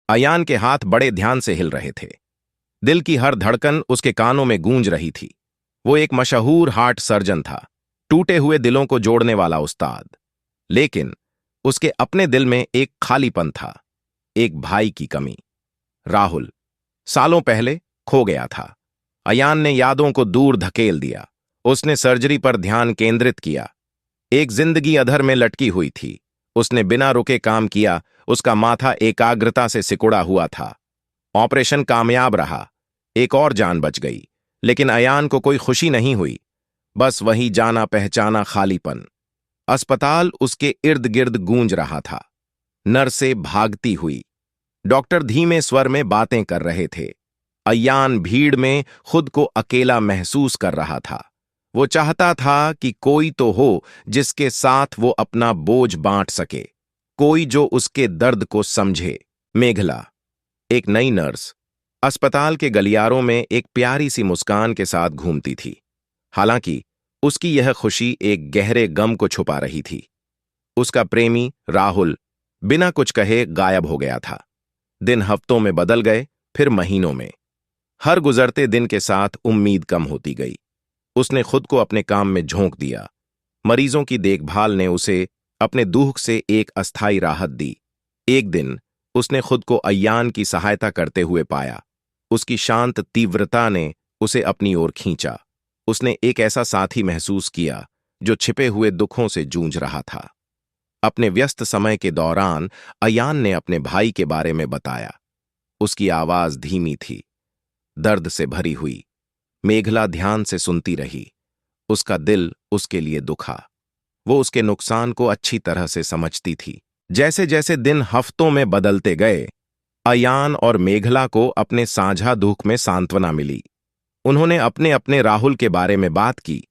अयान के हाथ बड़े ध्यान से हिल रहे थे। दिल की हर धड़कन उसके कानों में गूंज रही थी। वो एक मशहूर हार्ट सर्जन था, टूटे हुए दिलों को जोड़ने वाला उस्ताद। लेकिन उसके अपने दिल में एक खालीपन था, एक भाई की कमी। राहुल सालों पहले खो गया था। अयान ने यादों को दूर धकेल दिया। उसने सर्जरी पर ध्यान केंद्रित किया। एक जिंदगी अधर में लटकी हुई थी। उसने बिना रुके काम किया। उसका माथा एकाग्रता से सिकुड़ा हुआ था। ऑपरेशन कामयाब रहा। एक और जान बच गई। लेकिन अयान को कोई खुशी नहीं हुई, बस वही जाना पहचाना खालीपन। अस्पताल उसके इर्द गिर्द गूंज रहा था। नर्सें भागती हुई, डॉक्टर धीमे स्वर में बातें कर रहे थे। अयान भीड़ में खुद को अकेला महसूस कर रहा था। वो चाहता था कि कोई तो हो जिसके साथ वो अपना बोझ बांट सके, कोई जो उसके दर्द को समझे। मेघला, एक नई नर्स, अस्पताल के गलियारों में एक प्यारी सी मुस्कान के साथ घूमती थी। हालांकि उसकी यह खुशी एक गहरे गम को छुपा रही थी। उसका प्रेमी राहुल बिना कुछ कहे गायब हो गया था। दिन हफ्तों में बदल गए, फिर महीनों में। हर गुजरते दिन के साथ उम्मीद कम होती गई। उसने खुद को अपने काम में झोंक दिया। मरीजों की देखभाल ने उसे अपने दुख से एक अस्थायी राहत दी। एक दिन उसने खुद को अयान की सहायता करते हुए पाया। उसकी शांत तीव्रता ने उसे अपनी ओर खींचा। उसने एक ऐसा साथी महसूस किया जो छिपे हुए दुखों से जूझ रहा था। अपने व्यस्त समय के दौरान अयान ने अपने भाई के बारे में बताया। उसकी आवाज धीमी थी, दर्द से भरी हुई। मेघला ध्यान से सुनती रही। उसका दिल उसके लिए दुखा। वो उसके नुकसान को अच्छी तरह से समझती थी। जैसे जैसे दिन हफ्तों में बदलते गए, अयान और मेघला को अपने साझा दुख में सांत्वना मिली। उन्होंने अपने अपने राहुल के बारे में बात की।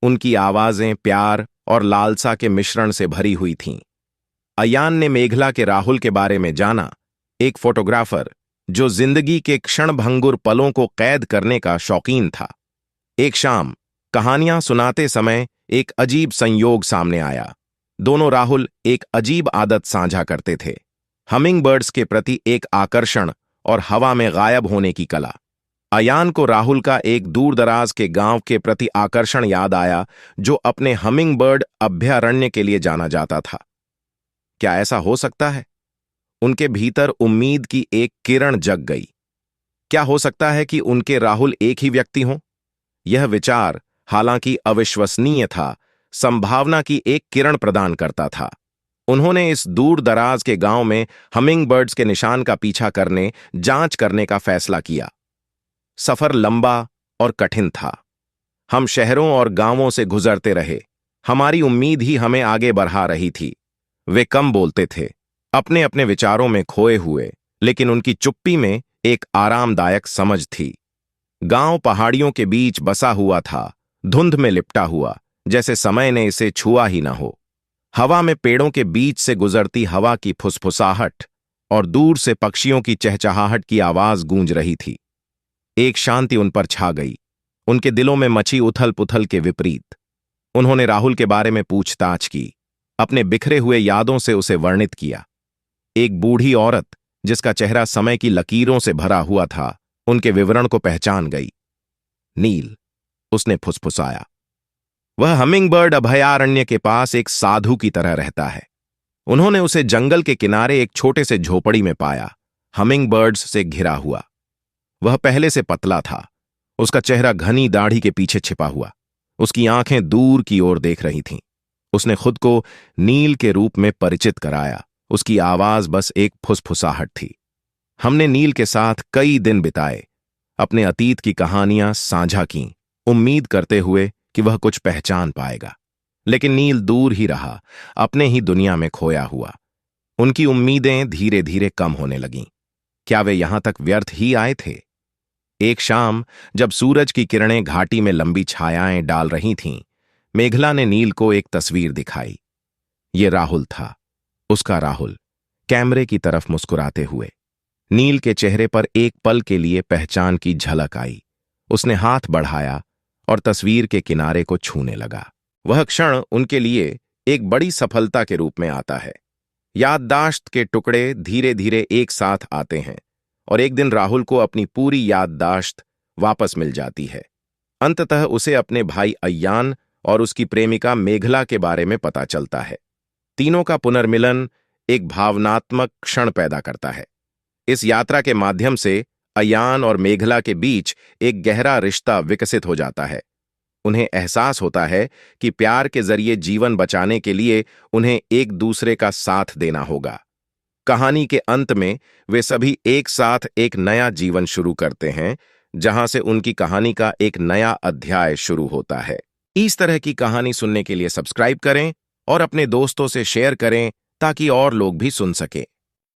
उनकी आवाजें प्यार और लालसा के मिश्रण से भरी हुई थीं। अयान ने मेघला के राहुल के बारे में जाना, एक फोटोग्राफर जो जिंदगी के क्षणभंगुर पलों को कैद करने का शौकीन था। एक शाम कहानियां सुनाते समय एक अजीब संयोग सामने आया। दोनों राहुल एक अजीब आदत साझा करते थे, हमिंग बर्ड्स के प्रति एक आकर्षण और हवा में गायब होने की कला। अयान को राहुल का एक दूरदराज के गांव के प्रति आकर्षण याद आया, जो अपने हमिंग बर्ड अभयारण्य के लिए जाना जाता था। क्या ऐसा हो सकता है? उनके भीतर उम्मीद की एक किरण जग गई। क्या हो सकता है कि उनके राहुल एक ही व्यक्ति हों? यह विचार, हालांकि अविश्वसनीय था, संभावना की एक किरण प्रदान करता था। उन्होंने इस दूर दराज के गांव में हमिंग बर्ड्स के निशान का पीछा करने, जांच करने का फैसला किया। सफर लंबा और कठिन था। हम शहरों और गांवों से गुजरते रहे। हमारी उम्मीद ही हमें आगे बढ़ा रही थी। वे कम बोलते थे, अपने अपने विचारों में खोए हुए, लेकिन उनकी चुप्पी में एक आरामदायक समझ थी। गांव पहाड़ियों के बीच बसा हुआ था, धुंध में लिपटा हुआ, जैसे समय ने इसे छुआ ही न हो। हवा में पेड़ों के बीच से गुजरती हवा की फुसफुसाहट और दूर से पक्षियों की चहचहाहट की आवाज गूंज रही थी। एक शांति उन पर छा गई, उनके दिलों में मची उथल पुथल के विपरीत। उन्होंने राहुल के बारे में पूछताछ की, अपने बिखरे हुए यादों से उसे वर्णित किया। एक बूढ़ी औरत जिसका चेहरा समय की लकीरों से भरा हुआ था, उनके विवरण को पहचान गई। नील, उसने फुसफुसाया। वह हमिंगबर्ड अभयारण्य के पास एक साधु की तरह रहता है। उन्होंने उसे जंगल के किनारे एक छोटे से झोपड़ी में पाया, हमिंगबर्ड्स से घिरा हुआ। वह पहले से पतला था, उसका चेहरा घनी दाढ़ी के पीछे छिपा हुआ, उसकी आंखें दूर की ओर देख रही थीं। उसने खुद को नील के रूप में परिचित कराया। उसकी आवाज बस एक फुसफुसाहट थी। हमने नील के साथ कई दिन बिताए, अपने अतीत की कहानियां साझा कीं, उम्मीद करते हुए कि वह कुछ पहचान पाएगा। लेकिन नील दूर ही रहा, अपने ही दुनिया में खोया हुआ। उनकी उम्मीदें धीरे धीरे कम होने लगीं। क्या वे यहां तक व्यर्थ ही आए थे? एक शाम जब सूरज की किरणें घाटी में लंबी छायाएं डाल रही थीं, मेघला ने नील को एक तस्वीर दिखाई। ये राहुल था, उसका राहुल, कैमरे की तरफ मुस्कुराते हुए। नील के चेहरे पर एक पल के लिए पहचान की झलक आई। उसने हाथ बढ़ाया और तस्वीर के किनारे को छूने लगा। वह क्षण उनके लिए एक बड़ी सफलता के रूप में आता है। याददाश्त के टुकड़े धीरे धीरे एक साथ आते हैं और एक दिन राहुल को अपनी पूरी याददाश्त वापस मिल जाती है। अंततः उसे अपने भाई अय्यान और उसकी प्रेमिका मेघला के बारे में पता चलता है। तीनों का पुनर्मिलन एक भावनात्मक क्षण पैदा करता है। इस यात्रा के माध्यम से अय्यान और मेघला के बीच एक गहरा रिश्ता विकसित हो जाता है। उन्हें एहसास होता है कि प्यार के जरिए जीवन बचाने के लिए उन्हें एक दूसरे का साथ देना होगा। कहानी के अंत में वे सभी एक साथ एक नया जीवन शुरू करते हैं, जहां से उनकी कहानी का एक नया अध्याय शुरू होता है। इस तरह की कहानी सुनने के लिए सब्सक्राइब करें और अपने दोस्तों से शेयर करें ताकि और लोग भी सुन सकें।